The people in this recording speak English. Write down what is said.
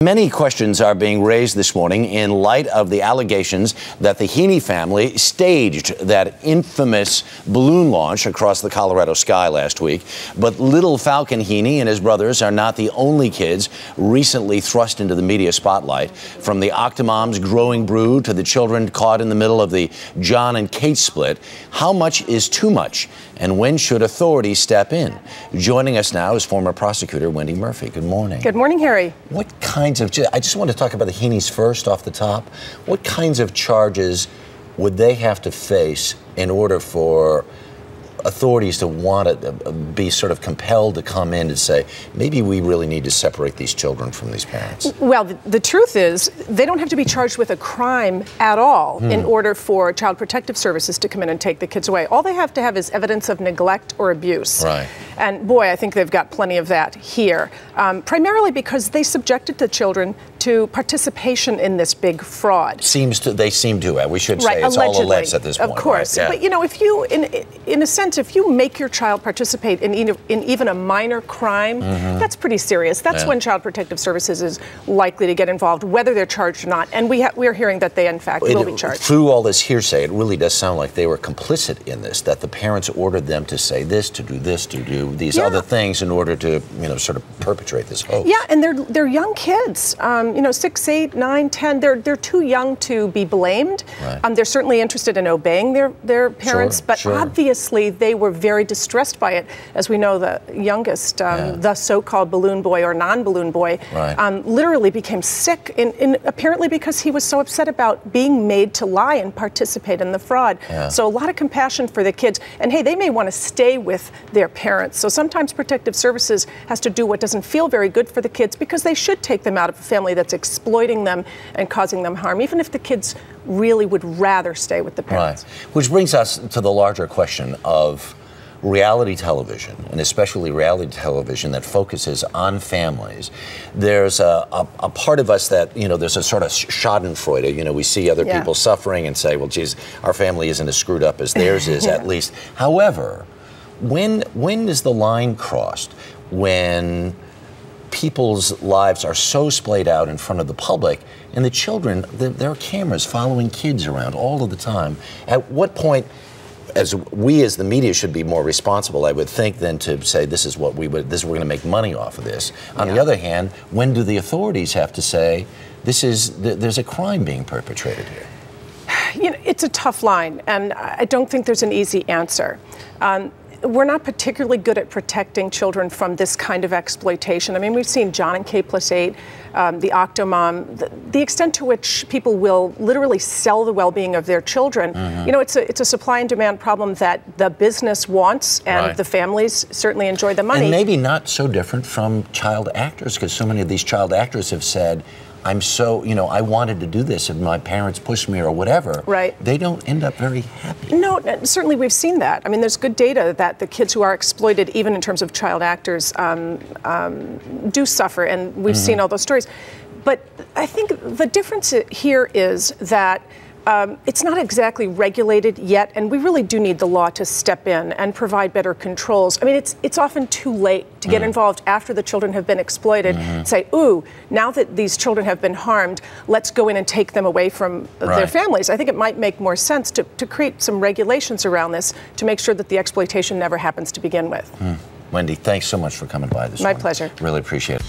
Many questions are being raised this morning in light of the allegations that the Heene family staged that infamous balloon launch across the Colorado sky last week. But little Falcon Heene and his brothers are not the only kids recently thrust into the media spotlight. From the Octomom's growing brood to the children caught in the middle of the John and Kate split, how much is too much? And when should authorities step in? Joining us now is former prosecutor Wendy Murphy. Good morning. Good morning, Harry. What kinds of, I just want to talk about the Heenes first off the top. What kinds of charges would they have to face in order for authorities to want to be sort of compelled to come in and say, maybe we really need to separate these children from these parents? Well, the truth is, they don't have to be charged with a crime at all in order for Child Protective Services to come in and take the kids away. All they have to have is evidence of neglect or abuse. Right. And boy, I think they've got plenty of that here. Primarily because they subjected the children to participation in this big fraud. They seem to. We should say right, it's allegedly, all alleged at this point. Of course. Right? Yeah. But, you know, if you, in a sense, if you make your child participate in even a minor crime, that's pretty serious. That's when Child Protective Services is likely to get involved, whether they're charged or not. And we are hearing that they, in fact, will be charged. Through all this hearsay, it really does sound like they were complicit in this, that the parents ordered them to say this, to do these other things in order to, sort of perpetrate this hoax. Yeah, and they're young kids, 6, 8, 9, 10. They're too young to be blamed. Right. They're certainly interested in obeying their parents, but obviously they were very distressed by it. As we know, the youngest, the so-called balloon boy or non-balloon boy, literally became sick, apparently because he was so upset about being made to lie and participate in the fraud. Yeah. So a lot of compassion for the kids. And hey, they may want to stay with their parents. So sometimes Protective Services has to do what doesn't feel very good for the kids because they should take them out of a family that's exploiting them and causing them harm, even if the kids really would rather stay with the parents. Right. Which brings us to the larger question of reality television, and especially reality television that focuses on families. There's a part of us that, there's a sort of schadenfreude. We see other people suffering and say, well, geez, our family isn't as screwed up as theirs is, at least. However, when is the line crossed when people's lives are so splayed out in front of the public and the children, there are cameras following kids around all of the time? At what point, as the media should be more responsible, I would think, than to say this is what we're going to make money off of this. On the other hand, when do the authorities have to say there's a crime being perpetrated here? It's a tough line, and I don't think there's an easy answer. We're not particularly good at protecting children from this kind of exploitation. I mean, we've seen John and Kate +8, the Octomom, the extent to which people will literally sell the well-being of their children. It's a supply and demand problem that the business wants, and the families certainly enjoy the money. And maybe not so different from child actors, because so many of these child actors have said, I'm so, I wanted to do this and my parents pushed me or whatever. Right. They don't end up very happy. No, certainly we've seen that. I mean, there's good data that the kids who are exploited, even in terms of child actors, do suffer, and we've seen all those stories. But I think the difference here is that it's not exactly regulated yet, and we really do need the law to step in and provide better controls. I mean, it's often too late to get involved after the children have been exploited. Say, ooh, now that these children have been harmed, let's go in and take them away from their families. I think it might make more sense to create some regulations around this to make sure that the exploitation never happens to begin with. Wendy, thanks so much for coming by this morning. My pleasure. Really appreciate it.